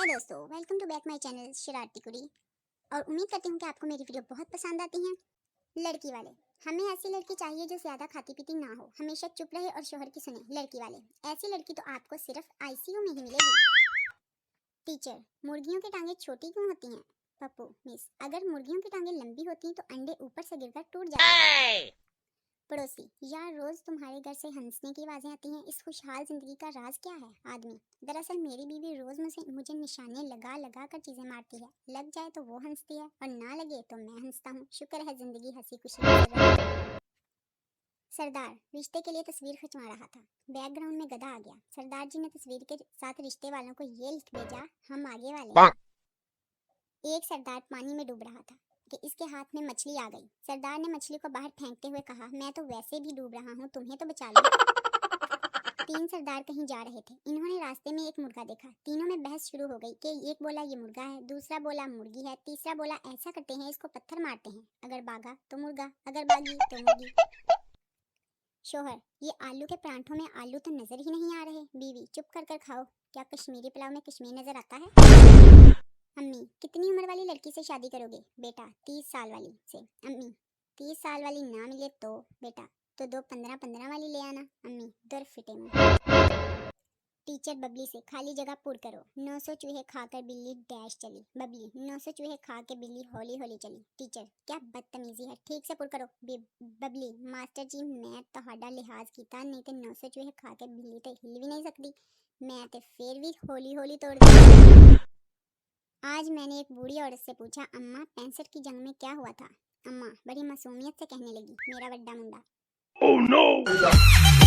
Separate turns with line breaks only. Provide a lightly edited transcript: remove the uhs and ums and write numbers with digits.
दोस्तों, welcome to back my channel Shararti Kudi. और उम्मीद करती हूँ कि आपको मेरी वीडियो बहुत पसंद आती हैं। लड़की वाले, हमें ऐसी लड़की चाहिए जो ज्यादा खाती पीती ना हो, हमेशा चुप रहे और शोहर की सुने। लड़की वाले, ऐसी लड़की तो आपको सिर्फ आईसीयू में ही मिलेगी। टीचर, मुर्गियों की टांगे छोटी क्यों होती हैं? पप्पू, मिस, अगर मुर्गियों की टांगे लंबी होती तो अंडे ऊपर से गिरकर टूट जाते। पड़ोसी, यार रोज तुम्हारे घर से हंसने की आवाजें आती हैं, इस खुशहाल जिंदगी का राज क्या है? आदमी, दरअसल मेरी बीवी रोज मुझे निशाने लगा लगा कर चीजें मारती है। लग जाए तो वो हंसती है और ना लगे तो मैं हंसता हूँ। शुक्र है जिंदगी हंसी खुशी गुजर रही है। सरदार, रिश्ते के लिए तस्वीर खिंचवा रहा था, बैकग्राउंड में गधा आ गया। सरदार जी ने तस्वीर के साथ रिश्ते वालों को ये लिख भेजा, हम आगे वाले हैं। एक सरदार पानी में डूब रहा था कि इसके हाथ में मछली आ गई। सरदार ने मछली को बाहर फेंकते हुए कहा, मैं तो वैसे भी डूब रहा हूँ, तुम्हें तो बचा लो। तीन सरदार कहीं जा रहे थे, इन्होंने रास्ते में एक मुर्गा देखा। तीनों में बहस शुरू हो गई कि एक बोला ये मुर्गा है, दूसरा बोला मुर्गी है, तीसरा बोला ऐसा करते हैं इसको पत्थर मारते हैं, अगर भागा तो मुर्गा, अगर भागी तो मुर्गी। शोहर, ये आलू के परांठों में आलू तो नजर ही नहीं आ रहे। बीवी, चुप कर कर खाओ, क्या कश्मीरी पुलाव में कश्मीर नजर आता है? अम्मी, कितनी उम्र वाली लड़की से शादी करोगे? बेटा, 30 साल वाली से। अम्मी, 30 साल वाली ना मिले तो? बेटा, तो दो 15-15 वाली ले आना। अम्मी, दर फिटे मुंह। टीचर बबली से, खाली जगह पूर करो। 900 चूहे खाकर बिल्ली डैश चली। बबली, 900 चूहे खा के बिल्ली हौली हौली चली। टीचर, क्या बदतमीजी है, ठीक से पूर करो। बबली, मास्टर जी मैं तोहाडा लिहाज कीता, नहीं तो 900 चूहे खा के बिल्ली तो हिल भी नहीं सकती, मैं तो फिर भी हौली हौली तोड़ दी। आज मैंने एक बूढ़ी औरत से पूछा, अम्मा 65 की जंग में क्या हुआ था? अम्मा बड़ी मासूमियत से कहने लगी, मेरा बड्डा मुंडा। Oh no!